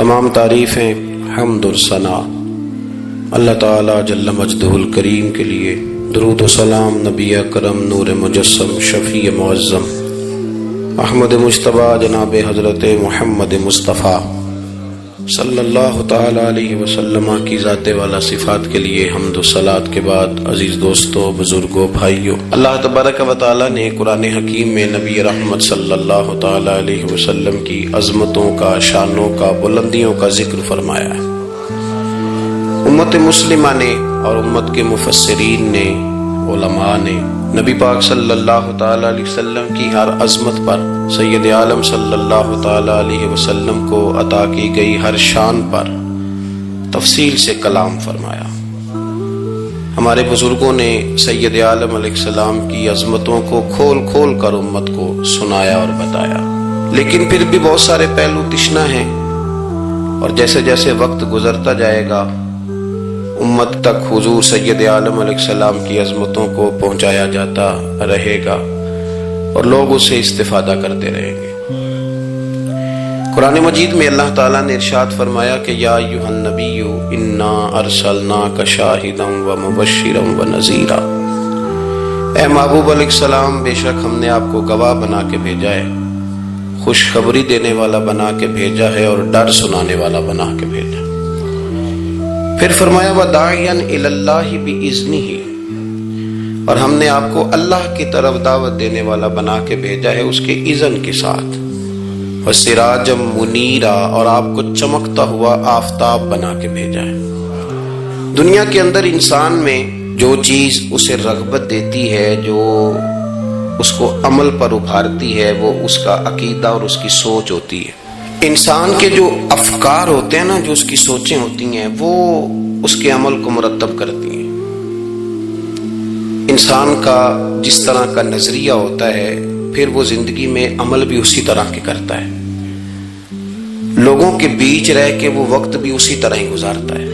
تمام تعریفیں حمد و ثنا اللہ تعالی جل مجدہ الکریم کے لیے، درود و سلام نبی اکرم نور مجسم شفیع معظم احمد مجتبیٰ جناب حضرت محمد مصطفیٰ صلی اللہ تعالی علیہ وسلم کی ذات والا صفات کے لیے حمد و صلات کے بعد، عزیز دوستو، بزرگوں، بھائیوں، اللہ تبارک و تعالی نے قرآن حکیم میں نبی رحمت صلی اللہ تعالی علیہ وسلم کی عظمتوں کا، شانوں کا، بلندیوں کا ذکر فرمایا ہے۔ امت مسلمہ نے اور امت کے مفسرین نے، علماء نے نبی پاک صلی اللہ تعالی علیہ وسلم کی ہر عظمت پر، سید عالم صلی اللہ تعالی علیہ وسلم کو عطا کی گئی ہر شان پر تفصیل سے کلام فرمایا۔ ہمارے بزرگوں نے سید عالم علیہ السلام کی عظمتوں کو کھول کھول کر امت کو سنایا اور بتایا، لیکن پھر بھی بہت سارے پہلو تشنا ہیں، اور جیسے جیسے وقت گزرتا جائے گا امت تک حضور سید عالم علیہ السلام کی عظمتوں کو پہنچایا جاتا رہے گا اور لوگ اسے استفادہ کرتے رہیں گے۔ قرآن مجید میں اللہ تعالیٰ نے ارشاد فرمایا کہ یا ایھا النبی انا ارسلناک شاہدا ومبشرا ونذیرا، اے محبوب علیہ السلام، بے شک ہم نے آپ کو گواہ بنا کے بھیجا ہے، خوشخبری دینے والا بنا کے بھیجا ہے اور ڈر سنانے والا بنا کے بھیجا۔ پھر فرمایا وَدَاعِيًا إِلَى اللَّهِ بِإِذْنِهِ، اور ہم نے آپ کو اللہ کی طرف دعوت دینے والا بنا کے بھیجا ہے اس کے اذن کے ساتھ، وَسِرَاجًا مُنِيرًا، اور آپ کو چمکتا ہوا آفتاب بنا کے بھیجا ہے۔ دنیا کے اندر انسان میں جو چیز اسے رغبت دیتی ہے، جو اس کو عمل پر ابھارتی ہے، وہ اس کا عقیدہ اور اس کی سوچ ہوتی ہے۔ انسان کے جو افکار ہوتے ہیں نا، جو اس کی سوچیں ہوتی ہیں، وہ اس کے عمل کو مرتب کرتی ہیں۔ انسان کا جس طرح کا نظریہ ہوتا ہے، پھر وہ زندگی میں عمل بھی اسی طرح کے کرتا ہے، لوگوں کے بیچ رہ کے وہ وقت بھی اسی طرح ہی گزارتا ہے۔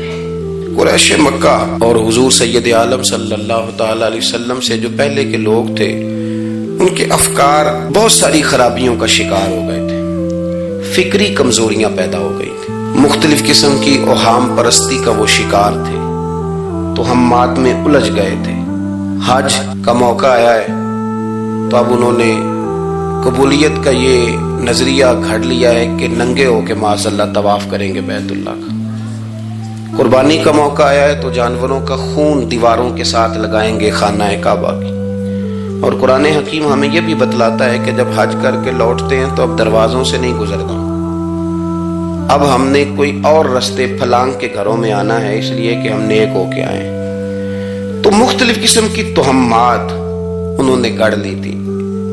قریش مکہ اور حضور سید عالم صلی اللہ تعالی علیہ وسلم سے جو پہلے کے لوگ تھے، ان کے افکار بہت ساری خرابیوں کا شکار ہو گئے تھے، فکری کمزوریاں پیدا ہو گئی تھی، مختلف قسم کی اوہام پرستی کا وہ شکار تھے، توہمات میں الجھ گئے تھے۔ حج کا موقع آیا ہے تو اب انہوں نے قبولیت کا یہ نظریہ گھڑ لیا ہے کہ ننگے ہو کے معاذ اللہ طواف کریں گے بیت اللہ کا۔ قربانی کا موقع آیا ہے تو جانوروں کا خون دیواروں کے ساتھ لگائیں گے خانہ کعبہ کی۔ اور قرآن حکیم ہمیں یہ بھی بتلاتا ہے کہ جب حج کر کے لوٹتے ہیں تو اب دروازوں سے نہیں گزرنا، اب ہم نے کوئی اور رستے پھلانگ کے گھروں میں آنا ہے، اس لیے کہ ہم نیک ہو کے آئے۔ تو مختلف قسم کی توہمات انہوں نے گڑھ لی تھی،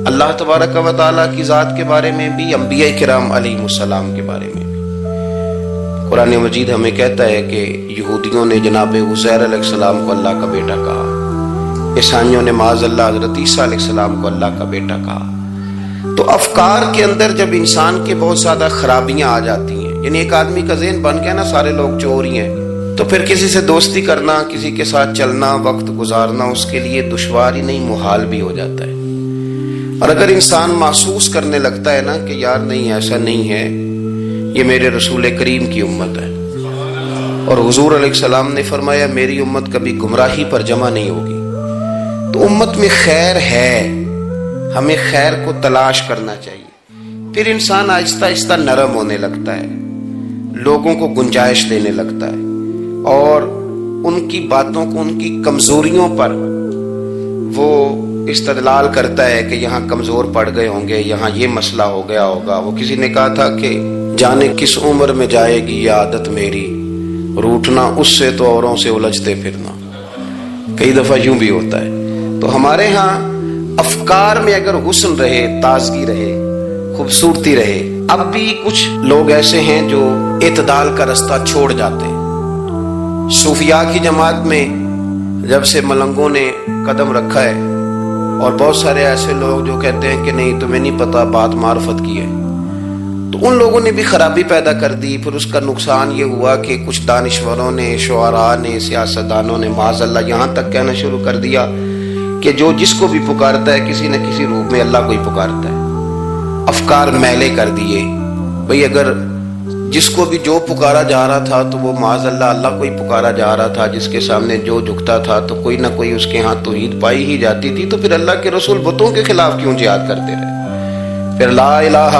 اللہ تبارک و تعالیٰ کی ذات کے بارے میں بھی، انبیاء کرام علیہ السلام کے بارے میں بھی۔ قرآن مجید ہمیں کہتا ہے کہ یہودیوں نے جناب عزیر علیہ السلام کو اللہ کا بیٹا کہا، عیسائیوں نے معاذ اللہ حضرت عیسیٰ علیہ السلام کو اللہ کا بیٹا کہا۔ تو افکار کے اندر جب انسان کے بہت زیادہ خرابیاں آ جاتی ہیں، یعنی ایک آدمی کا ذہن بن گیا نا سارے لوگ چور ہی ہیں، تو پھر کسی سے دوستی کرنا، کسی کے ساتھ چلنا، وقت گزارنا اس کے لیے دشوار ہی نہیں، محال بھی ہو جاتا ہے۔ اور اگر انسان محسوس کرنے لگتا ہے نا کہ یار نہیں، ایسا نہیں ہے، یہ میرے رسول کریم کی امت ہے، اور حضور علیہ السلام نے فرمایا میری امت کبھی گمراہی پر جمع نہیں ہوگی، تو امت میں خیر ہے، ہمیں خیر کو تلاش کرنا چاہیے۔ پھر انسان آہستہ آہستہ نرم ہونے لگتا ہے، لوگوں کو گنجائش دینے لگتا ہے، اور ان کی باتوں کو، ان کی کمزوریوں پر وہ استدلال کرتا ہے کہ یہاں کمزور پڑ گئے ہوں گے، یہاں یہ مسئلہ ہو گیا ہوگا۔ وہ کسی نے کہا تھا کہ جانے کس عمر میں جائے گی یہ عادت میری، روٹنا اس سے تو اوروں سے الجھتے پھرنا۔ کئی دفعہ یوں بھی ہوتا ہے۔ تو ہمارے ہاں افکار میں اگر حسن رہے، تازگی رہے، خوبصورتی رہے، اب بھی کچھ لوگ ایسے ہیں جو اعتدال کا رستہ چھوڑ جاتے ہیں۔ صوفیاء کی جماعت میں جب سے ملنگوں نے قدم رکھا ہے، اور بہت سارے ایسے لوگ جو کہتے ہیں کہ نہیں تمہیں نہیں پتا، بات معرفت کی ہے، تو ان لوگوں نے بھی خرابی پیدا کر دی۔ پھر اس کا نقصان یہ ہوا کہ کچھ دانشوروں نے، شعراء نے، سیاستدانوں نے معاذ اللہ یہاں تک کہنا شروع کر دیا کہ جو جس کو بھی پکارتا ہے کسی نہ کسی روپ میں اللہ کو ہی پکارتا ہے۔ افکار میلے کر دیے، بھئی اگر جس کو بھی جو پکارا جا رہا تھا تو وہ معاذ اللہ اللہ کو ہی پکارا جا رہا تھا، جس کے سامنے جو جھکتا تھا تو کوئی نہ کوئی اس کے ہاں توحید پائی ہی جاتی تھی، تو پھر اللہ کے رسول بتوں کے خلاف کیوں جہاد کرتے رہے؟ پھر لا الہ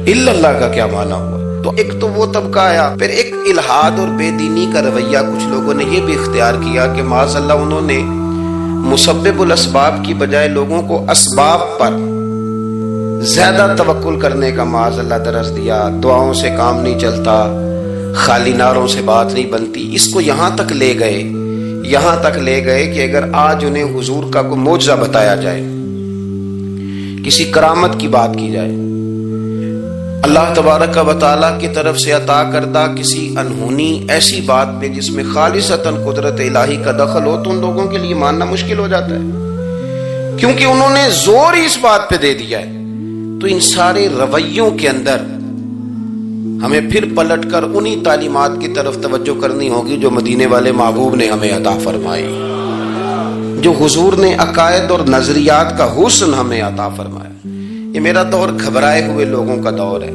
الا اللہ کا کیا معنی ہوا؟ تو ایک تو وہ طبقہ آیا، پھر ایک الحاد اور بے دینی کا رویہ کچھ لوگوں نے یہ بھی اختیار کیا کہ معاذ اللہ انہوں نے مسبب الاسباب کی بجائے لوگوں کو اسباب پر زیادہ توکل کرنے کا معاذ اللہ درس دیا۔ دعاؤں سے کام نہیں چلتا، خالی نعروں سے بات نہیں بنتی۔ اس کو یہاں تک لے گئے کہ اگر آج انہیں حضور کا کوئی معجزہ بتایا جائے، کسی کرامت کی بات کی جائے، اللہ تبارک و تعالیٰ کی طرف سے عطا کردہ کسی انہونی ایسی بات میں جس میں خالصتاً قدرت الہی کا دخل ہو، تو ان لوگوں کے لیے ماننا مشکل ہو جاتا ہے، کیونکہ انہوں نے زور ہی اس بات پہ دے دیا ہے۔ تو ان سارے رویوں کے اندر ہمیں پھر پلٹ کر انہی تعلیمات کی طرف توجہ کرنی ہوگی جو مدینے والے محبوب نے ہمیں عطا فرمائی، جو حضور نے عقائد اور نظریات کا حسن ہمیں عطا فرمایا۔ یہ میرا دور گھبرائے ہوئے لوگوں کا دور ہے،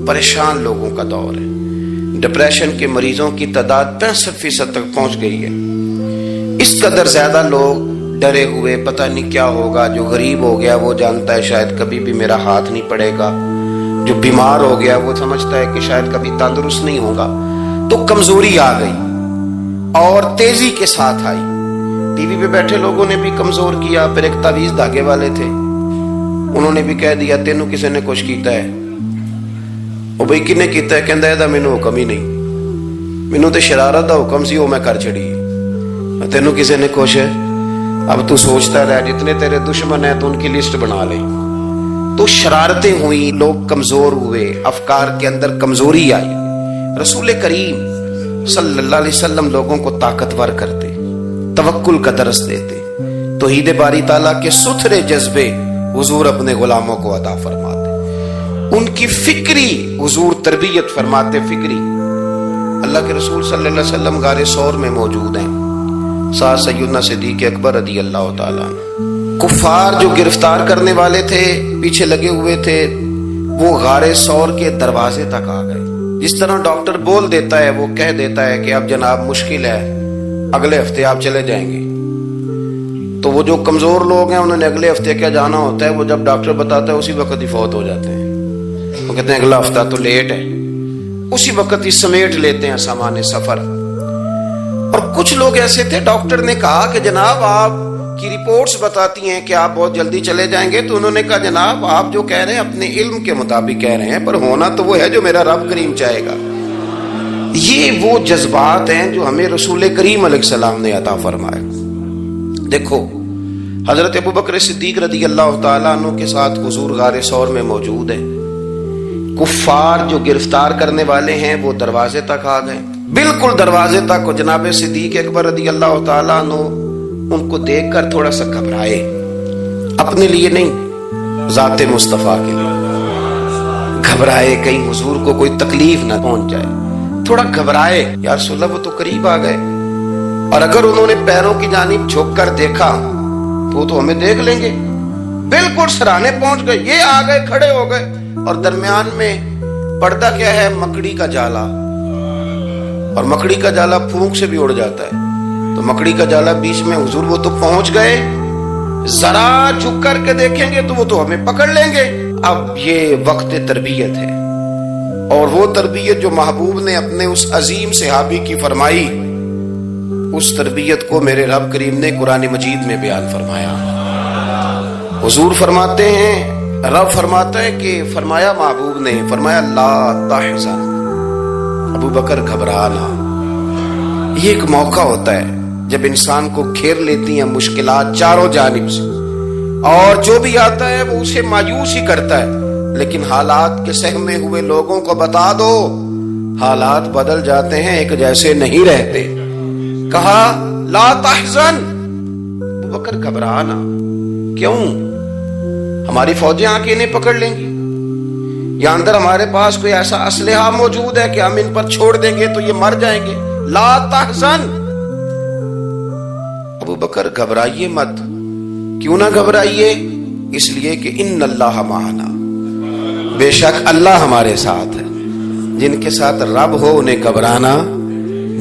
پریشان لوگوں کا دور ہے۔ ڈپریشن کے مریضوں کی تعداد 65% تک پہنچ گئی ہے۔ اس قدر زیادہ لوگ ڈرے ہوئے، پتہ نہیں کیا ہوگا۔ جو غریب ہو گیا وہ جانتا ہے شاید کبھی بھی میرا ہاتھ نہیں پڑے گا، جو بیمار ہو گیا وہ سمجھتا ہے کہ شاید کبھی تندرست نہیں ہوگا۔ تو کمزوری آ گئی اور تیزی کے ساتھ آئی۔ ٹی وی پہ بیٹھے لوگوں نے بھی کمزور کیا۔ پھر ایک تعویذ دھاگے والے تھے، انہوں نے بھی کہہ دیا تینوں کسی نے کچھ کیتا ہے۔ او بھئی کنے کیتا ہے؟ کہندا ہے مینوں حکم ہی نہیں، مینوں تے شرارت دا حکم سی، وہ میں کر چھڑی، تینوں کسی نے کچھ ہے۔ اب تو سوچتا رہ، جتنے تیرے دشمن ہیں تو ان کی لسٹ بنا لے۔ تو شرارتیں ہوئی، لوگ کمزور ہوئے، افکار کے اندر کمزوری آئی۔ رسول کریم صلی اللہ علیہ وسلم لوگوں کو طاقتور کرتے، توکل کا درس دیتے، توحید باری تعالیٰ کے ستھرے جذبے حضور اپنے غلاموں کو عطا فرماتے، ان کی فکری حضور تربیت فرماتے، فکری۔ اللہ کے رسول صلی اللہ علیہ وسلم غار ثور میں موجود ہیں، ساتھ سیدنا صدیق اکبر رضی اللہ تعالیٰ عنہ۔ کفار جو گرفتار کرنے والے تھے، پیچھے لگے ہوئے تھے، وہ غار ثور کے دروازے تک آ گئے۔ جس طرح ڈاکٹر بول دیتا ہے، وہ کہہ دیتا ہے کہ اب جناب مشکل ہے، اگلے ہفتے آپ چلے جائیں گے، تو وہ جو کمزور لوگ ہیں انہوں نے اگلے ہفتے کیا جانا ہوتا ہے، وہ جب ڈاکٹر بتاتا ہے اسی وقت ہی فوت ہو جاتے ہیں۔ وہ کہتے ہیں اگلا ہفتہ تو لیٹ ہے، اسی وقت ہی سمیٹ لیتے ہیں سامان سفر۔ اور کچھ لوگ ایسے تھے، ڈاکٹر نے کہا کہ جناب آپ کی رپورٹس بتاتی ہیں کہ آپ بہت جلدی چلے جائیں گے، تو انہوں نے کہا جناب آپ جو کہہ رہے ہیں اپنے علم کے مطابق کہہ رہے ہیں، پر ہونا تو وہ ہے جو میرا رب کریم چاہے گا۔ یہ وہ جذبات ہیں جو ہمیں رسول کریم علیہ السلام نے عطا فرمائے۔ دیکھو حضرت ابوبکر صدیق رضی اللہ تعالیٰ عنہ کے ساتھ حضور غار ثور میں موجود ہیں۔ کفار جو گرفتار کرنے والے ہیں وہ دروازے تک آ گئے، بالکل دروازے تک۔ جناب صدیق اکبر رضی اللہ تعالیٰ عنہ ان کو دیکھ کر تھوڑا سا گھبرائے، اپنے لیے نہیں، ذات مصطفیٰ کے لیے گھبرائے، کہیں حضور کو کوئی تکلیف نہ پہنچ جائے، تھوڑا گھبرائے۔ یا رسول اللہ وہ تو قریب آ گئے، اور اگر انہوں نے پیروں کی جانب جھک کر دیکھا تو ہمیں دیکھ لیں گے۔ بالکل سرانے پہنچ گئے، یہ آ گئے، کھڑے ہو گئے، اور درمیان میں پردہ کیا ہے؟ مکڑی کا جالا، اور مکڑی کا جالا پھونک سے بھی اڑ جاتا ہے، تو مکڑی کا جالا بیچ میں۔ حضور وہ تو پہنچ گئے، ذرا جھک کر کے دیکھیں گے تو وہ تو ہمیں پکڑ لیں گے۔ اب یہ وقت تربیت ہے، اور وہ تربیت جو محبوب نے اپنے اس عظیم صحابی کی فرمائی، اس تربیت کو میرے رب کریم نے قرآن مجید میں بیان فرمایا۔ حضور فرماتے ہیں، رب فرماتا ہے کہ فرمایا محبوب نے، فرمایا لا تحزن، ابو بکر گھبرانا۔ یہ ایک موقع ہوتا ہے جب انسان کو گھیر لیتی ہیں مشکلات چاروں جانب سے، اور جو بھی آتا ہے وہ اسے مایوس ہی کرتا ہے، لیکن حالات کے سہمے ہوئے لوگوں کو بتا دو حالات بدل جاتے ہیں، ایک جیسے نہیں رہتے۔ کہا لا تحزن، ابو بکر گھبرانا کیوں؟ ہماری فوجیں آ کے انہیں پکڑ لیں گی، یا اندر ہمارے پاس کوئی ایسا اسلحہ موجود ہے کہ ہم ان پر چھوڑ دیں گے تو یہ مر جائیں گے۔ لا تحزن، ابو بکر گھبرائیے مت۔ کیوں نہ گھبرائیے؟ اس لیے کہ ان اللہ معنا، بے شک اللہ ہمارے ساتھ ہے۔ جن کے ساتھ رب ہو انہیں گھبرانا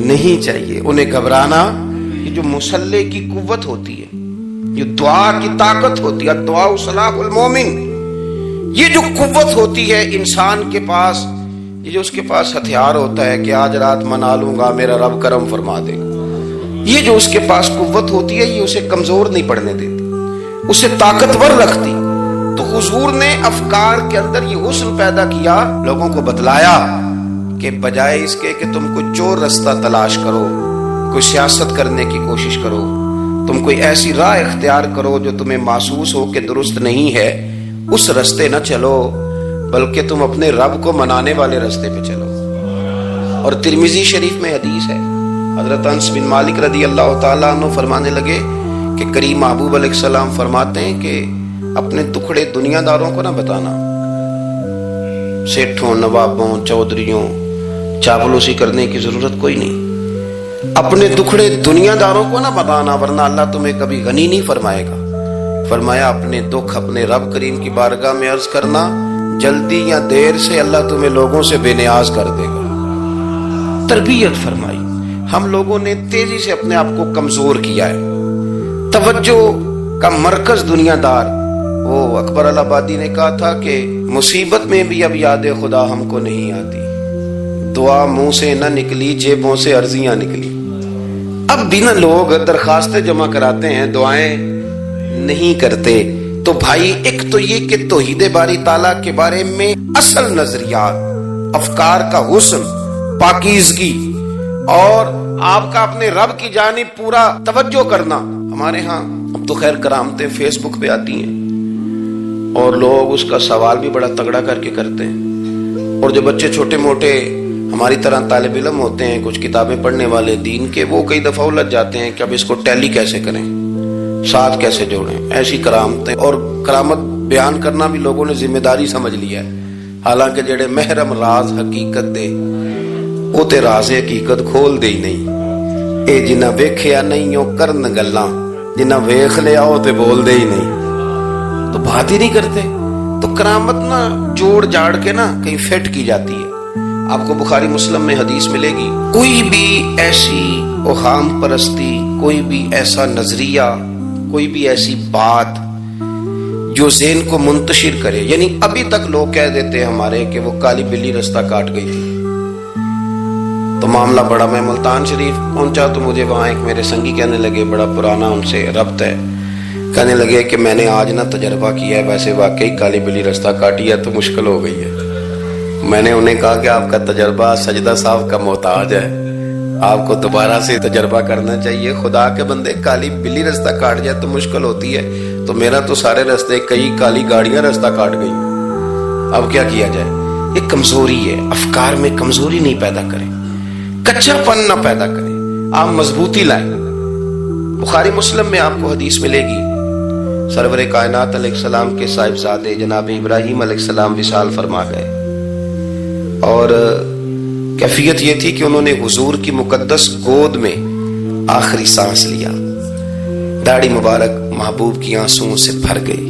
نہیں چاہیے. انہیں گھبرانا، یہ جو مسلح کی قوت ہوتی ہے، یہ دعا کی طاقت ہوتی ہے، دعا صلاح المومن، یہ جو قوت ہوتی ہے انسان کے پاس، یہ جو اس کے پاس ہتھیار ہوتا ہے کہ آج رات منا لوں گا میرا رب کرم فرما دے گا، یہ جو اس کے پاس قوت ہوتی ہے یہ اسے کمزور نہیں پڑنے دیتی، اسے طاقتور رکھتی. تو حضور نے افکار کے اندر یہ حسن پیدا کیا، لوگوں کو بتلایا کہ بجائے اس کے کہ تم کوئی چور رستہ تلاش کرو، کوئی سیاست کرنے کی کوشش کرو، تم کوئی ایسی راہ اختیار کرو جو تمہیں محسوس ہو کہ درست نہیں ہے، اس رستے نہ چلو، بلکہ تم اپنے رب کو منانے والے رستے پہ چلو. اور ترمذی شریف میں حدیث ہے، حضرت انس بن مالک رضی اللہ تعالیٰ عنہ فرمانے لگے کہ کریم محبوب علیہ السلام فرماتے ہیں کہ اپنے دکھڑے دنیا داروں کو نہ بتانا، سیٹھوں، نوابوں، چودھریوں، چاپلوسی کرنے کی ضرورت کوئی نہیں. اپنے دکھڑے دنیا داروں کو نہ بتانا ورنہ اللہ تمہیں کبھی غنی نہیں فرمائے گا. فرمایا اپنے دکھ اپنے رب کریم کی بارگاہ میں عرض کرنا، جلدی یا دیر سے اللہ تمہیں لوگوں سے بے نیاز کر دے گا. تربیت فرمائی. ہم لوگوں نے تیزی سے اپنے آپ کو کمزور کیا ہے. توجہ کا مرکز دنیا دار. وہ اکبر الہآبادی نے کہا تھا کہ مصیبت میں بھی اب یاد خدا ہم کو نہیں آتی، دعا منہ سے نہ نکلی جیبوں سے عرضیاں نکلی. اب بھی نہ لوگ درخواستیں جمع کراتے ہیں، دعائیں نہیں کرتے. تو بھائی ایک تو یہ کہ توحید باری تعالیٰ کے بارے میں اصل نظریات، افکار کا حسن، پاکیزگی اور آپ کا اپنے رب کی جانب پورا توجہ کرنا. ہمارے ہاں اب تو خیر کرامتیں فیس بک پہ آتی ہیں اور لوگ اس کا سوال بھی بڑا تگڑا کر کے کرتے ہیں. اور جو بچے چھوٹے موٹے ہماری طرح طالب علم ہوتے ہیں، کچھ کتابیں پڑھنے والے دین کے، وہ کئی دفعہ الجھ جاتے ہیں کہ اب اس کو ٹیلی کیسے کریں، ساتھ کیسے جوڑیں. ایسی کرامتیں اور کرامت بیان کرنا بھی لوگوں نے ذمہ داری سمجھ لیا ہے. حالانکہ جڑے محرم راز حقیقت دے وہ تے راز حقیقت کھول دے ہی نہیں. اے جنہ ویکھیا نہیں او کرن گلاں، جنہ ویکھ لیا او تے بول دے ہی نہیں، تو بات ہی نہیں کرتے. تو کرامت نا جوڑ جاڑ کے نا کہیں فٹ کی جاتی ہے. آپ کو بخاری مسلم میں حدیث ملے گی، کوئی بھی ایسی اوہام پرستی، کوئی بھی ایسا نظریہ، کوئی بھی ایسی بات جو ذہن کو منتشر کرے، یعنی ابھی تک لوگ کہہ دیتے ہیں ہمارے کہ وہ کالی بلی رستہ کاٹ گئی تھی. تو معاملہ بڑا، میں ملتان شریف پہنچا تو مجھے وہاں ایک میرے سنگی کہنے لگے، بڑا پرانا ان سے ربط ہے، کہنے لگے کہ میں نے آج نہ تجربہ کیا ہے، ویسے واقعی کالی بلی رستہ کاٹی ہے تو مشکل ہو گئی ہے. میں نے انہیں کہا کہ آپ کا تجربہ سجدہ صاحب کا محتاج ہے، آپ کو دوبارہ سے تجربہ کرنا چاہیے. خدا کے بندے کالی بلی رستہ کاٹ جائے تو مشکل ہوتی ہے، تو میرا تو سارے رستے، کئی کالی گاڑیاں رستہ کاٹ گئی، اب کیا کیا جائے. یہ کمزوری ہے. افکار میں کمزوری نہیں پیدا کریں، کچا پن نہ پیدا کریں، آپ مضبوطی لائیں. بخاری مسلم میں آپ کو حدیث ملے گی، سرور کائنات علیہ السلام کے صاحبزادے جناب ابراہیم علیہ السلام وصال فرما گئے، اور کیفیت یہ تھی کہ انہوں نے حضور کی مقدس گود میں آخری سانس لیا. داڑھی مبارک محبوب کی آنسوؤں سے بھر گئی.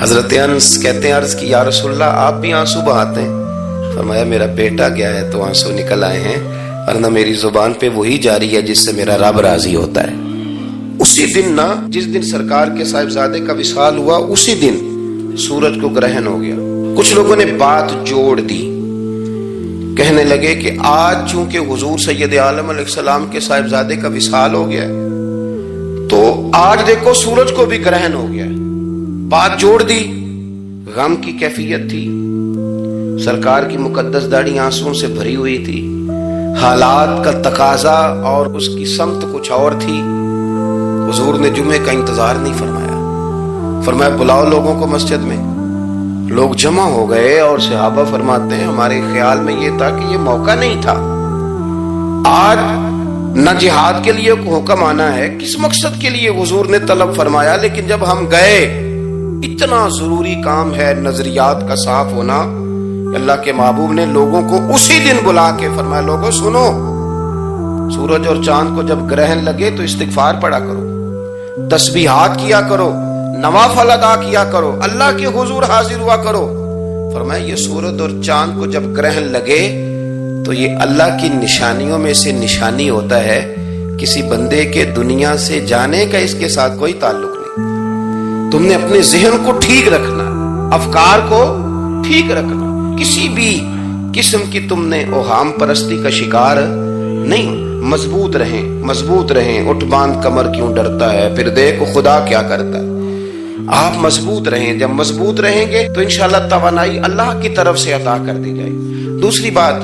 حضرت انس کہتے ہیں عرض کی یا رسول اللہ آپ بھی آنسو بہاتے ہیں؟ فرمایا میرا بیٹا گیا ہے تو آنسو نکل آئے ہیں، ورنہ میری زبان پہ وہی جاری ہے جس سے میرا رب راضی ہوتا ہے. اسی دن نا، جس دن سرکار کے صاحبزادے کا وصال ہوا، اسی دن سورج کو گرہن ہو گیا. کچھ لوگوں نے بات جوڑ دی، کہنے لگے کہ آج چونکہ حضور سید عالم علیہ السلام کے صاحبزادے کا وصال ہو گیا تو آج دیکھو سورج کو بھی گرہن ہو گیا. بات جوڑ دی. غم کی کیفیت تھی، سرکار کی مقدس داڑھی آنسوؤں سے بھری ہوئی تھی، حالات کا تقاضا اور اس کی سمت کچھ اور تھی. حضور نے جمعے کا انتظار نہیں فرمایا، فرمایا بلاؤ لوگوں کو مسجد میں. لوگ جمع ہو گئے اور صحابہ فرماتے ہیں ہمارے خیال میں یہ تھا کہ یہ موقع نہیں تھا. آج نہ جہاد کے لیے حکم آنا ہے، کس مقصد کے لیے حضور نے طلب فرمایا، لیکن جب ہم گئے اتنا ضروری کام ہے نظریات کا صاف ہونا. اللہ کے محبوب نے لوگوں کو اسی دن بلا کے فرمایا لوگوں سنو، سورج اور چاند کو جب گرہن لگے تو استغفار پڑھا کرو، تسبیحات کیا کرو، نوافل ادا کیا کرو، اللہ کے حضور حاضر ہوا کرو. فرمایا یہ سورج اور چاند کو جب گرہن لگے تو یہ اللہ کی نشانیوں میں سے نشانی ہوتا ہے. کسی بندے کے دنیا سے جانے کا اس کے ساتھ کوئی تعلق نہیں. تم نے اپنے ذہن کو ٹھیک رکھنا, افکار کو ٹھیک رکھنا, کسی بھی قسم کی تم نے اوہام پرستی کا شکار نہیں. مضبوط رہیں. اٹھ باندھ کمر کیوں ڈرتا ہے, پھر دیکھو خدا کیا کرتا ہے. آپ مضبوط رہیں. جب مضبوط رہیں گے تو انشاءاللہ توانائی اللہ کی طرف سے عطا کر دی جائے. دوسری بات,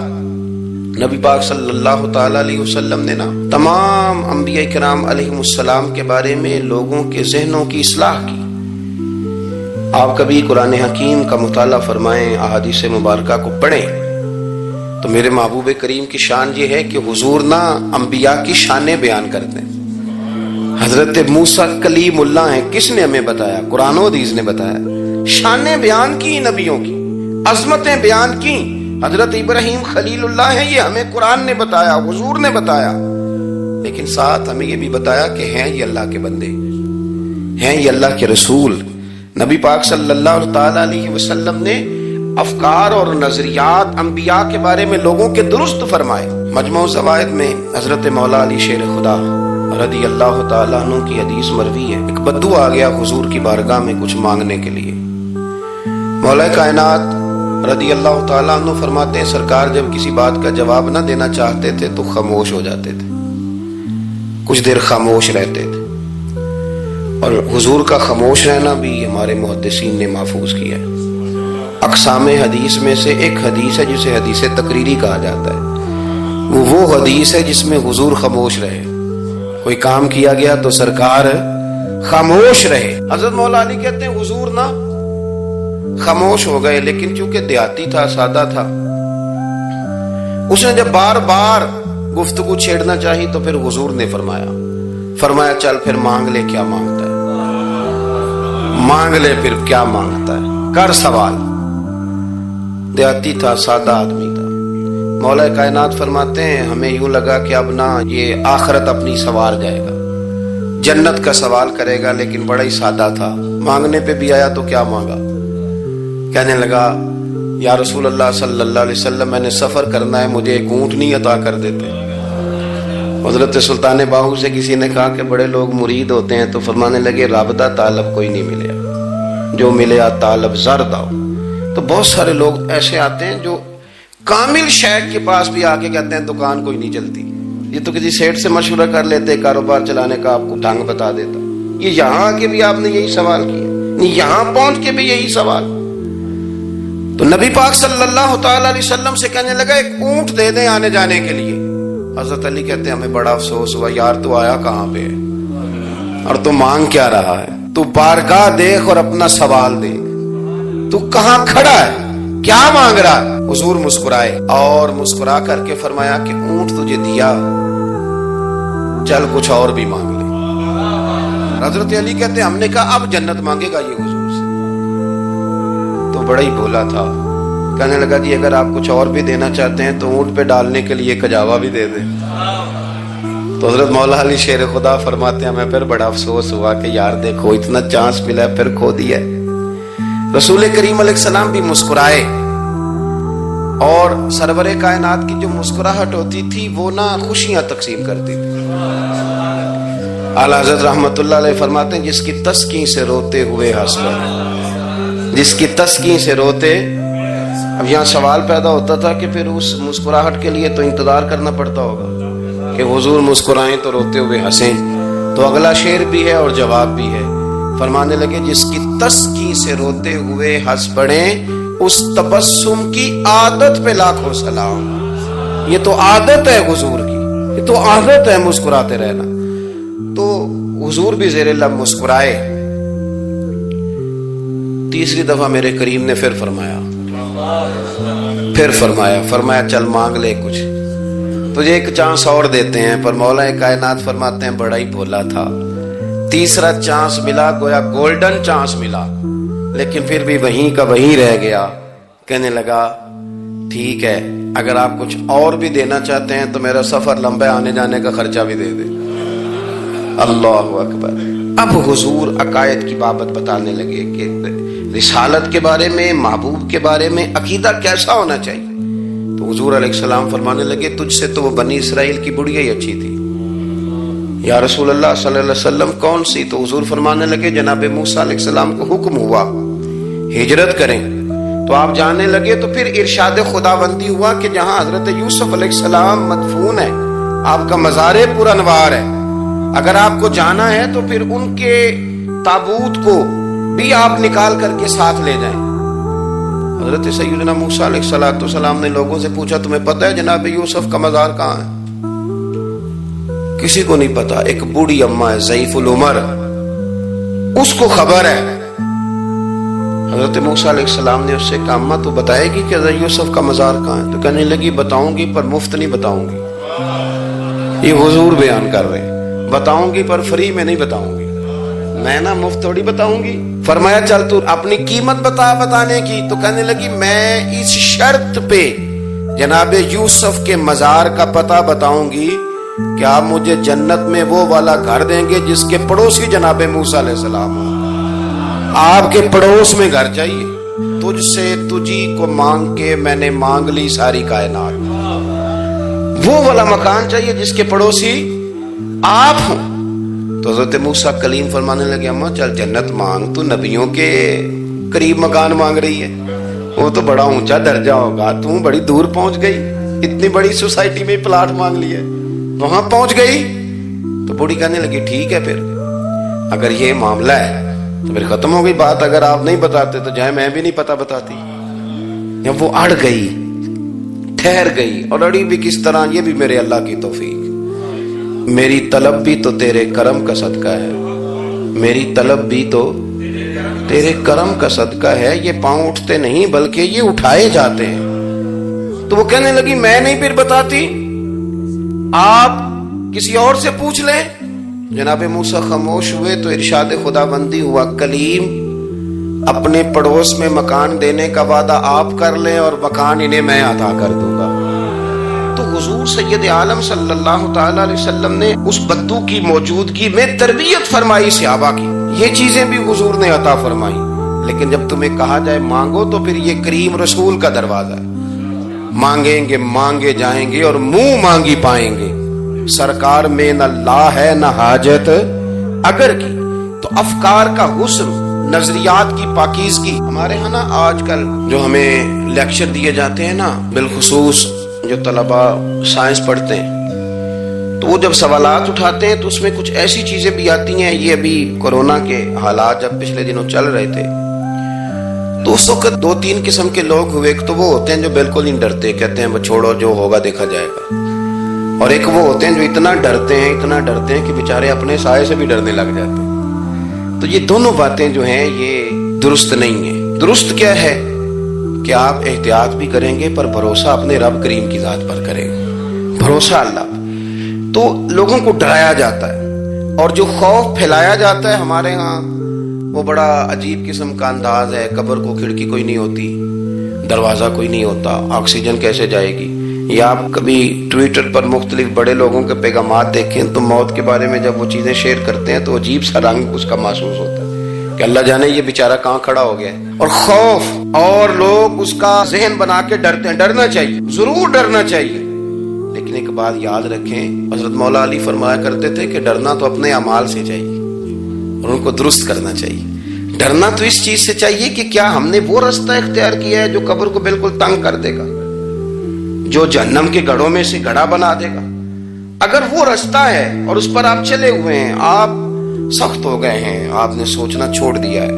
نبی پاک صلی اللہ تعالی علیہ وسلم نے تمام انبیاء کرام علیہم السلام کے بارے میں لوگوں کے ذہنوں کی اصلاح کی. آپ کبھی قرآن حکیم کا مطالعہ فرمائیں, احادیث مبارکہ کو پڑھیں تو میرے محبوب کریم کی شان یہ ہے کہ حضور انبیاء کی شانیں بیان کرتے ہیں. حضرت موسیٰ کلیم اللہ ہیں, کس نے ہمیں بتایا؟ قرآن و حدیث نے بتایا. شانیں بیان کی نبیوں کی, عظمتیں بیان کی. حضرت ابراہیم خلیل اللہ ہیں, یہ ہمیں قرآن نے بتایا, حضور نے بتایا. لیکن ساتھ ہمیں یہ بھی بتایا کہ ہیں یہ اللہ کے بندے, ہیں یہ اللہ کے رسول. نبی پاک صلی اللہ تعالی علیہ وسلم نے افکار اور نظریات انبیاء کے بارے میں لوگوں کے درست فرمائے. مجموع زوائد میں حضرت مولا علی شیر خدا رضی اللہ تعالیٰ عنہ کی حدیث مروی ہے. ایک بدو آ گیا حضور کی بارگاہ میں کچھ مانگنے کے لیے. مولا کائنات رضی اللہ تعالیٰ عنہ فرماتے ہیں سرکار جب کسی بات کا جواب نہ دینا چاہتے تھے تو خاموش ہو جاتے تھے, کچھ دیر خاموش رہتے تھے. اور حضور کا خاموش رہنا بھی ہمارے محدثین نے محفوظ کیا ہے. اقسام حدیث میں سے ایک حدیث ہے جسے حدیث تقریری کہا جاتا ہے. وہ حدیث ہے جس میں حضور خاموش رہے. کوئی کام کیا گیا تو سرکار خاموش رہے. حضرت مولا علی کہتے ہیں حضور خاموش ہو گئے, لیکن چونکہ دیہاتی تھا, سادہ تھا, اس نے جب بار بار گفتگو چھیڑنا چاہی تو پھر حضور نے فرمایا چل پھر مانگ لے کیا مانگتا ہے, مانگ لے پھر کیا مانگتا ہے, کر سوال. دیہاتی تھا, سادہ آدمی تھا. مولا کائنات فرماتے ہیں ہمیں یوں لگا کہ اب یہ آخرت اپنی سوار جائے گا, جنت کا سوال کرے گا, لیکن بڑا ہی سادہ تھا. مانگنے پہ بھی آیا تو کیا مانگا, کہنے لگا یا رسول اللہ صلی اللہ علیہ وسلم میں نے سفر کرنا ہے, مجھے ایک اونٹنی عطا کر دیتے. حضرت سلطان باہو سے کسی نے کہا کہ بڑے لوگ مرید ہوتے ہیں, تو فرمانے لگے رابطہ طالب کوئی نہیں ملیا, جو ملیا طالب زرد آؤ. تو بہت سارے لوگ ایسے آتے ہیں جو کامل شیخ کے پاس بھی آ کے کہتے ہیں دکان کوئی نہیں چلتی. یہ تو کسی سیٹ سے مشورہ کر لیتے, کاروبار چلانے کا آپ کو ڈھنگ بتا دیتا. یہ یہاں آ کے بھی آپ نے یہی سوال کیا, یہاں پہنچ کے بھی یہی سوال. تو نبی پاک صلی اللہ تعالی علیہ وسلم سے کہنے لگا ایک اونٹ دے دیں آنے جانے کے لیے. حضرت علی کہتے ہیں ہمیں بڑا افسوس ہوا, یار تو آیا کہاں پہ ہے اور تو مانگ کیا رہا ہے, تو بارگاہ دیکھ اور اپنا سوال دیکھ, تو کہاں کھڑا ہے, کیا مانگ رہا ہے. حضور مسکرائے اور مسکرا کر کے فرمایا کہ اونٹ تجھے دیا, چل کچھ اور بھی مانگ لے. حضرت علی کہتے ہیں ہم نے کہا اب جنت مانگے گا یہ حضور سے. تو بڑا ہی بولا تھا, کہنے لگا جی اگر آپ کچھ اور بھی دینا چاہتے ہیں تو اونٹ پہ ڈالنے کے لیے کجاوا بھی دے دیں. تو حضرت مولا علی شیر خدا فرماتے ہیں ہمیں پھر بڑا افسوس ہوا کہ یار دیکھو اتنا چانس ملا ہے پھر کھو دیا. رسول کریم علیہ السلام بھی مسکرائے, اور سرور کائنات کی جو مسکراہٹ ہوتی تھی وہ خوشیاں تقسیم کرتی تھی. اعلیٰ حضرت رحمت اللہ علیہ فرماتے ہیں جس کی تسکین سے روتے ہوئے ہنس پڑے, جس کی تسکین سے روتے. اب یہاں سوال پیدا ہوتا تھا کہ پھر اس مسکراہٹ کے لیے تو انتظار کرنا پڑتا ہوگا کہ حضور مسکرائیں تو روتے ہوئے ہنسیں. تو اگلا شعر بھی ہے اور جواب بھی ہے. فرمانے لگے جس کی تسکین سے روتے ہوئے ہنس پڑیں اس تبسم کی عادت پہ لاکھوں سلام. یہ تو عادت ہے حضور کی, یہ تو عادت ہے مسکراتے رہنا. تو حضور بھی زیر لب مسکرائے. تیسری دفعہ میرے کریم نے پھر فرمایا چل مانگ لے کچھ, تجھے ایک چانس اور دیتے ہیں. پر مولا کائنات فرماتے ہیں بڑا ہی بھولا تھا, تیسرا چانس ملا, گویا گولڈن چانس ملا, لیکن پھر بھی وہیں کا وہیں رہ گیا. کہنے لگا ٹھیک ہے اگر آپ کچھ اور بھی دینا چاہتے ہیں تو میرا سفر لمبا آنے جانے کا خرچہ بھی دے دیں. اللہ اکبر. اب حضور عقائد کی بابت بتانے لگے کہ رسالت کے بارے میں، محبوب کے بارے میں عقیدہ کیسا ہونا چاہیے؟ تو حضور علیہ السلام فرمانے لگے تجھ سے تو وہ بنی اسرائیل کی بڑھیا ہی اچھی تھی۔ یا رسول اللہ صلی اللہ علیہ وسلم کون سی؟ تو حضور فرمانے لگے جناب موسیٰ علیہ السلام کو حکم ہوا ہجرت کریں، تو آپ جانے لگے، تو پھر ارشاد خداوندی ہوا کہ جہاں حضرت یوسف علیہ السلام مدفون ہے، آپ کا مزار پر انوار ہے، اگر آپ کو جانا ہے تو پھر ان کے تابوت کو بھی آپ نکال کر کے ساتھ لے جائیں۔ حضرت سیدنا موسیٰ علیہ السلام نے لوگوں سے پوچھا تمہیں پتہ ہے جناب یوسف کا مزار کہاں ہے؟ کسی کو نہیں پتا۔ ایک بوڑھی اماں ہے ضعیف العمر، اس کو خبر ہے۔ حضرت موسیٰ علیہ السلام نے اس سے کہا اماں تو بتائے گی کہ حضرت یوسف کا مزار کہاں ہے؟ تو کہنے لگی بتاؤں گی پر مفت نہیں بتاؤں گی۔ یہ حضور بیان کر رہے ہیں، بتاؤں گی پر فری میں نہیں بتاؤں گی، میں نا مفت تھوڑی بتاؤں گی۔ فرمایا چل تو اپنی قیمت بتا بتانے کی، تو کہنے لگی میں اس شرط پہ جناب یوسف کے مزار کا پتہ بتاؤں گی کہ آپ مجھے جنت میں وہ والا گھر دیں گے جس کے پڑوسی جناب موسیٰ علیہ السلام، آپ کے پڑوس میں گھر چاہیے۔ تجھ سے تجھی کو مانگ کے میں نے مانگ لی ساری کائنات، وہ والا مکان چاہیے جس کے پڑوسی آپ ہوں۔ تو حضرت موسیٰ کلیم فرمانے لگے اماں چل جنت مانگ، تو نبیوں کے قریب مکان مانگ رہی ہے، وہ تو بڑا اونچا درجہ ہوگا، تو بڑی دور پہنچ گئی، اتنی بڑی سوسائٹی میں پلاٹ مانگ لیا، وہاں پہنچ گئی۔ تو بوڑھی کہنے لگی ٹھیک ہے، پھر اگر یہ معاملہ ہے تو پھر ختم ہو گئی بات، اگر آپ نہیں بتاتے تو جائے میں بھی نہیں پتہ بتاتی۔ جب وہ اڑ گئی، ٹھہر گئی، اور اڑی بھی کس طرح، یہ بھی میرے اللہ کی توفیق، میری طلب بھی تو تیرے کرم کا صدقہ ہے، میری طلب بھی تو تیرے کرم کا صدقہ ہے، یہ پاؤں اٹھتے نہیں بلکہ یہ اٹھائے جاتے ہیں۔ تو وہ کہنے لگی میں نہیں پھر بتاتی، آپ کسی اور سے پوچھ لیں۔ جناب موسیٰ خاموش ہوئے تو ارشاد خداوندی ہوا کلیم اپنے پڑوس میں مکان دینے کا وعدہ آپ کر لیں اور مکان انہیں میں عطا کر دوں گا۔ تو حضور سید عالم صلی اللہ تعالی علیہ وسلم نے اس بدو کی موجودگی میں تربیت فرمائی صحابہ کی، یہ چیزیں بھی حضور نے عطا فرمائی۔ لیکن جب تمہیں کہا جائے مانگو تو پھر یہ کریم رسول کا دروازہ ہے، مانگیں گے مانگے جائیں گے اور منہ مانگی پائیں گے، سرکار میں نہ لا ہے نہ حاجت اگر کی۔ تو افکار کا حسن، نظریات کی پاکیزگی، ہمارے ہاں نا آج کل جو ہمیں لیکچر دیے جاتے ہیں نا، بالخصوص جو طلباء سائنس پڑھتے ہیں، تو وہ جب سوالات اٹھاتے ہیں تو اس میں کچھ ایسی چیزیں بھی آتی ہیں، یہ ابھی کورونا کے حالات جب پچھلے دنوں چل رہے تھے تو اس وقت 2-3 قسم کے لوگ ہوئے، ایک تو وہ ہوتے ہیں جو بالکل نہیں ڈرتے، کہتے ہیں وہ چھوڑو جو ہوگا دیکھا جائے گا، اور ایک وہ ہوتے ہیں جو اتنا ڈرتے ہیں کہ بیچارے اپنے سائے سے بھی ڈرنے لگ جاتے ہیں۔ تو یہ دونوں باتیں جو ہیں یہ درست نہیں ہیں۔ درست کیا ہے کہ آپ احتیاط بھی کریں گے پر بھروسہ اپنے رب کریم کی ذات پر کریں گے، بھروسہ اللہ۔ تو لوگوں کو ڈرایا جاتا ہے اور جو خوف پھیلایا جاتا ہے ہمارے ہاں وہ بڑا عجیب قسم کا انداز ہے، قبر کو کھڑکی کوئی نہیں ہوتی، دروازہ کوئی نہیں ہوتا، آکسیجن کیسے جائے گی؟ یا آپ کبھی ٹویٹر پر مختلف بڑے لوگوں کے پیغامات دیکھیں تو موت کے بارے میں جب وہ چیزیں شیئر کرتے ہیں تو عجیب سا رنگ اس کا محسوس ہوتا ہے کہ اللہ جانے یہ بیچارہ کہاں کھڑا ہو گیا ہے، اور خوف، اور لوگ اس کا ذہن بنا کے ڈرتے ہیں۔ ڈرنا چاہیے، ضرور ڈرنا چاہیے، لیکن ایک بات یاد رکھیں، حضرت مولا علی فرمایا کرتے تھے کہ ڈرنا تو اپنے اعمال سے چاہیے اور ان کو درست کرنا چاہیے۔ ڈرنا تو اس چیز سے چاہیے کہ کیا ہم نے وہ راستہ اختیار کیا ہے جو قبر کو بالکل تنگ کر دے گا، جو جہنم کے گڑھوں میں سے گڑھا بنا دے گا۔ اگر وہ راستہ ہے اور اس پر آپ چلے ہوئے ہیں، آپ سخت ہو گئے ہیں، آپ نے سوچنا چھوڑ دیا ہے،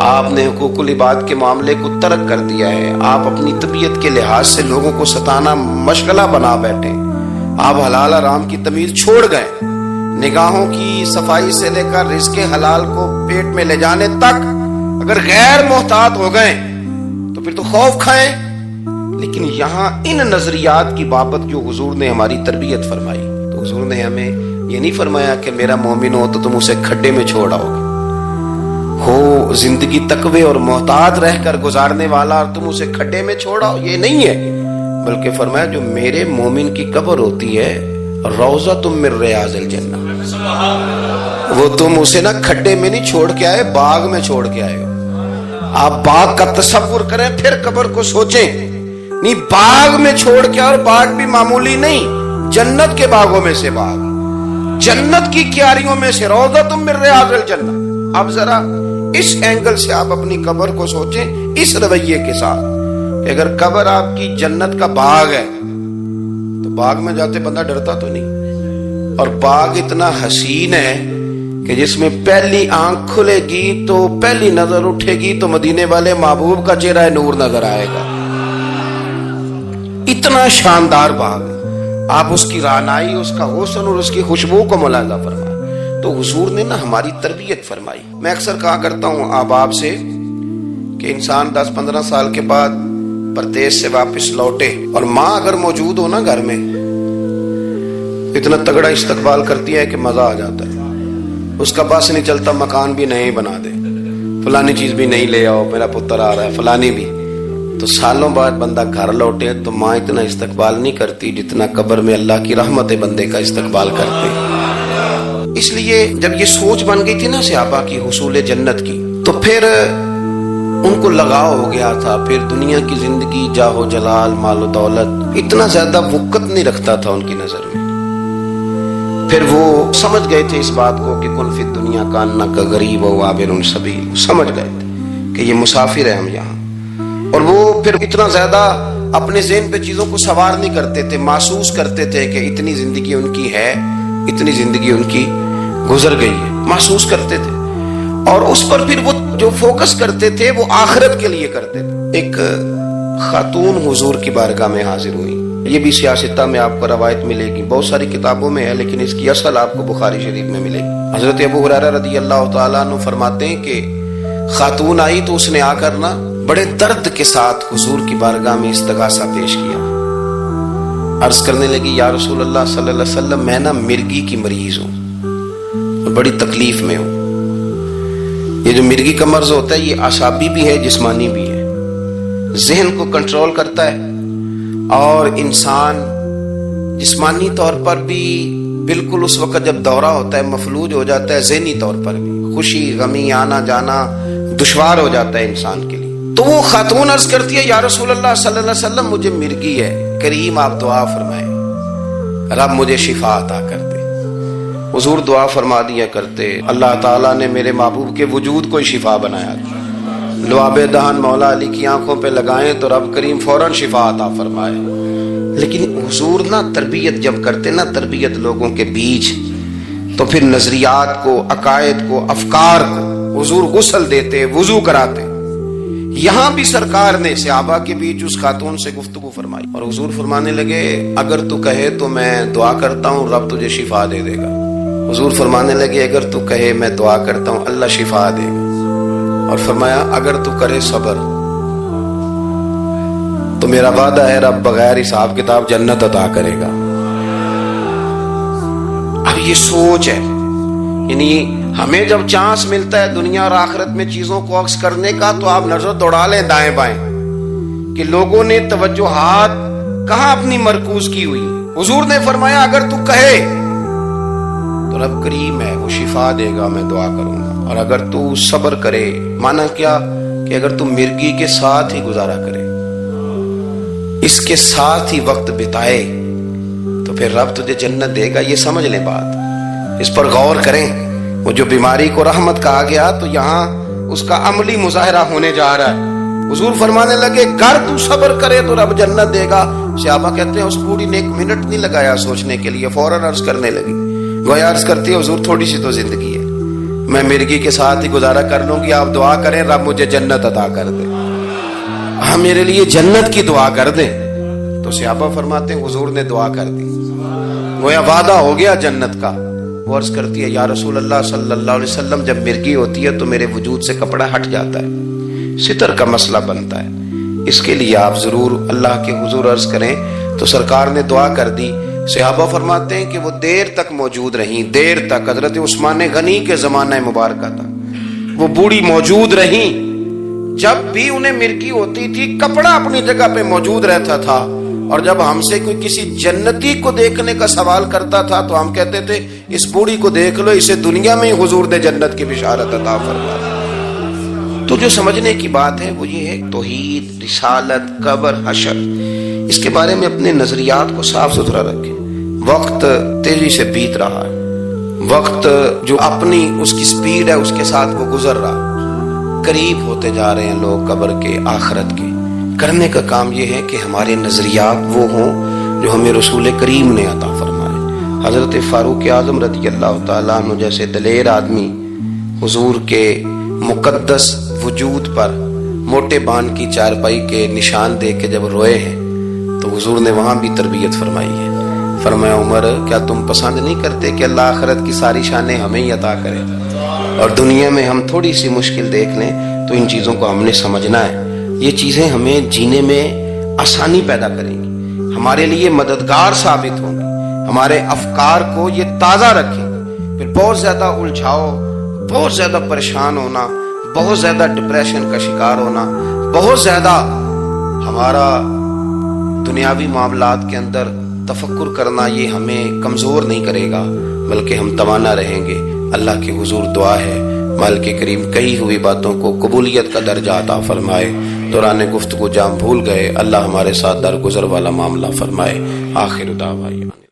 آپ نے حقوق العباد کے معاملے کو ترک کر دیا ہے، آپ اپنی طبیعت کے لحاظ سے لوگوں کو ستانا مشغلہ بنا بیٹھے، آپ حلال حرام کی تمیز چھوڑ گئے، نگاہوں کی صفائی سے لے کر رزق حلال کو پیٹ میں لے جانے تک اگر غیر محتاط ہو گئے تو پھر تو خوف کھائیں۔ لیکن یہاں ان نظریات کی بابت جو حضور نے ہماری تربیت فرمائی، تو حضور نے ہمیں یہ نہیں فرمایا کہ میرا مومن ہو تو تم اسے کھڈے میں چھوڑ آؤ گے، ہو زندگی تقوی اور محتاط رہ کر گزارنے والا اور تم اسے کھڈے میں چھوڑ آؤ، یہ نہیں ہے، بلکہ فرمایا جو میرے مومن کی قبر ہوتی ہے روضہ تم من ریاض الجنہ، وہ تم اسے نہ کھڈے میں نہیں چھوڑ کے آئے، باغ میں چھوڑ کے آئے ہو، آپ باغ کا تصور کریں پھر قبر کو سوچیں. نہیں باغ میں چھوڑ کے، اور باغ بھی معمولی نہیں، جنت کے باغوں میں سے باغ، جنت کی کیاریوں میں سے روضۃ من ریاض الجنہ. اب ذرا اس اینگل سے آپ اپنی قبر کو سوچیں، اس رویے کے ساتھ کہ اگر قبر آپ کی جنت کا باغ ہے تو باغ میں جاتے بندہ ڈرتا تو نہیں، اور باغ اتنا حسین ہے کہ جس میں پہلی آنکھ کھلے گی تو پہلی نظر اٹھے گی تو مدینے والے محبوب کا چہرہ نور نظر آئے گا. اتنا شاندار باغ، آپ اس کی رعنائی، اس کا حسن اور اس کی خوشبو کو ملاحظہ فرمائیں. تو حضور نے نا ہماری تربیت فرمائی. میں اکثر کہا کرتا ہوں آپ سے کہ انسان 10-15 سال کے بعد پردیس سے واپس لوٹے اور ماں اگر موجود ہو نا گھر میں، اتنا تگڑا استقبال کرتی ہے کہ مزہ آ جاتا ہے. اس کا بس نہیں چلتا، مکان بھی نہیں بنا دے، فلانی چیز بھی نہیں لے آؤ، میرا پتر آ رہا ہے، فلانی بھی. تو سالوں بعد بندہ گھر لوٹے تو ماں اتنا استقبال نہیں کرتی جتنا قبر میں اللہ کی رحمت بندے کا استقبال کرتے. اس لیے جب یہ سوچ بن گئی تھی نا صحابہ کی حصول جنت کی، تو پھر ان کو لگاؤ ہو گیا تھا. پھر دنیا کی زندگی، جاہ و جلال، مال و دولت اتنا زیادہ وقت نہیں رکھتا تھا ان کی نظر میں. پھر وہ سمجھ گئے تھے اس بات کو کہ کن فی الدنیا کاننا کا غریب و عابر سبیل، سمجھ گئے تھے کہ یہ مسافر ہیں ہم یہاں. اور وہ پھر اتنا زیادہ اپنے ذہن پہ چیزوں کو سوار نہیں کرتے تھے، محسوس کرتے تھے کہ اتنی زندگی ان کی ہے، اتنی زندگی ان کی گزر گئی ہے، محسوس کرتے تھے. اور اس پر پھر وہ جو فوکس کرتے تھے وہ آخرت کے لیے کرتے تھے. ایک خاتون حضور کی بارگاہ میں حاضر ہوئی. یہ بھی سیاستہ میں آپ کو روایت ملے گی، بہت ساری کتابوں میں ہے لیکن اس کی اصل آپ کو بخاری شریف میں ملے گی. حضرت ابو ہریرہ رضی اللہ تعالیٰ عنہ فرماتے ہیں کہ خاتون آئی تو اس نے آ کر نا بڑے درد کے ساتھ حضور کی بارگاہ میں استغاثہ پیش کیا. عرض کرنے لگی یا رسول اللہ صلی اللہ علیہ وسلم، میں نا مرگی کی مریض ہوں اور بڑی تکلیف میں ہوں. یہ جو مرگی کا مرض ہوتا ہے یہ اعصابی بھی ہے، جسمانی بھی ہے. ذہن کو کنٹرول کرتا ہے اور انسان جسمانی طور پر بھی بالکل اس وقت جب دورہ ہوتا ہے مفلوج ہو جاتا ہے، ذہنی طور پر بھی خوشی غمی آنا جانا دشوار ہو جاتا ہے انسان کے لیے. تو وہ خاتون عرض کرتی ہے یا رسول اللہ صلی اللہ علیہ وسلم، مجھے مرگی ہے، کریم آپ دعا فرمائیں، رب مجھے شفا عطا کر دے. حضور دعا فرما دیا کرتے، اللہ تعالیٰ نے میرے محبوب کے وجود کو شفا بنایا. لعاب دہن مولا علی کی آنکھوں پہ لگائیں تو رب کریم فوراً شفا عطا فرمائے. لیکن حضور نا تربیت جب کرتے نا، تربیت لوگوں کے بیچ، تو پھر نظریات کو، عقائد کو، افکار کو حضور غسل دیتے، وضو کراتے. یہاں بھی سرکار نے صحابہ کے بیچ اس خاتون سے گفتگو فرمائی اور حضور فرمانے لگے اگر تو کہے تو میں دعا کرتا ہوں رب تجھے شفا دے دے گا. حضور فرمانے لگے اگر تو کہے میں دعا کرتا ہوں اللہ شفا دے گا. اور فرمایا اگر تو کرے صبر تو میرا وعدہ ہے رب بغیر حساب کتاب جنت عطا کرے گا. اب یہ سوچ ہے، یعنی ہمیں جب چانس ملتا ہے دنیا اور آخرت میں چیزوں کو عکس کرنے کا تو آپ نظر دوڑا لیں دائیں بائیں کہ لوگوں نے توجہات کہاں اپنی مرکوز کی ہوئی. حضور نے فرمایا اگر تو کہے تو رب کریم ہے، وہ شفا دے گا، میں دعا کروں گا. اور اگر تو صبر کرے، مانا کیا کہ اگر تو مرگی کے ساتھ ہی گزارا کرے، اس کے ساتھ ہی وقت بتائے تو پھر رب تجھے جنت دے گا. یہ سمجھ لیں بات، اس پر غور کریں. وہ جو بیماری کو رحمت کہا گیا تو یہاں اس کا عملی مظاہرہ ہونے جا رہا ہے. حضور فرمانے لگے گر تو صبر کرے تو رب جنت دے گا. صحابہ کہتے ہیں اس بوڑھی نے 1 منٹ نہیں لگایا سوچنے کے لیے، فوراً عرض کرنے لگی. گویا عرض کرتی ہے حضور تھوڑی سی تو زندگی ہے، میں مرگی کے ساتھ ہی گزارا کر لوں گی، آپ دعا کریں رب مجھے جنت عطا کر دے، ہاں میرے لیے جنت کی دعا کر دیں. تو صحابہ فرماتے ہیں حضور نے دعا کر دی، گویا وعدہ ہو گیا جنت کا. وہ عرض کرتی ہے یا رسول اللہ صلی اللہ علیہ وسلم جب مرگی ہوتی ہے تو میرے وجود سے کپڑا ہٹ جاتا ہے، ستر کا مسئلہ بنتا ہے، اس کے لیے آپ ضرور اللہ کے حضور عرض کریں. تو سرکار نے دعا کر دی. صحابہ فرماتے ہیں کہ وہ دیر تک موجود رہیں، دیر تک. حضرت عثمان غنی کے زمانہ مبارکہ تھا، وہ بوڑھی موجود رہیں. جب بھی انہیں مرگی ہوتی تھی کپڑا اپنی جگہ پہ موجود رہتا تھا. اور جب ہم سے کوئی کسی جنتی کو دیکھنے کا سوال کرتا تھا تو ہم کہتے تھے اس بوڑھی کو دیکھ لو، اسے دنیا میں ہی حضور نے جنت کی بشارت عطا فرما. تو جو سمجھنے کی بات ہے وہ یہ ہے توحید، رسالت، قبر، حشر، اس کے بارے میں اپنے نظریات کو صاف ستھرا رکھیں۔ وقت تیزی سے بیت رہا ہے، وقت جو اپنی اس کی سپیڈ ہے اس کے ساتھ وہ گزر رہا، قریب ہوتے جا رہے ہیں لوگ قبر کے، آخرت کے۔ کرنے کا کام یہ ہے کہ ہمارے نظریات وہ ہوں جو ہمیں رسول کریم نے عطا فرمائے۔ حضرت فاروق اعظم رضی اللہ تعالیٰ عنہ جیسے دلیر آدمی حضور کے مقدس وجود پر موٹے بان کی چارپائی کے نشان دیکھ کے جب روئے ہیں تو حضور نے وہاں بھی تربیت فرمائی ہے۔ فرمایا عمر کیا تم پسند نہیں کرتے کہ اللہ آخرت کی ساری شانیں ہمیں ہی عطا کرے، اور دنیا میں ہم تھوڑی سی مشکل دیکھ لیں تو ان چیزوں کو ہم نے سمجھنا ہے۔ یہ چیزیں ہمیں جینے میں آسانی پیدا کریں گی، ہمارے لیے مددگار ثابت ہوں گی، ہمارے افکار کو یہ تازہ رکھیں گے۔ پھر بہت زیادہ الجھاؤ، بہت زیادہ پریشان ہونا، بہت زیادہ ڈپریشن کا شکار ہونا، بہت زیادہ ہمارا دنیاوی معاملات کے اندر تفکر کرنا، یہ ہمیں کمزور نہیں کرے گا بلکہ ہم توانا رہیں گے۔ اللہ کے حضور دعا ہے مالک کریم کہی ہوئی باتوں کو قبولیت کا درجہ عطا فرمائے۔ دوران گفتگو جام بھول گئے، اللہ ہمارے ساتھ درگزر والا معاملہ فرمائے۔ آخر دعوانا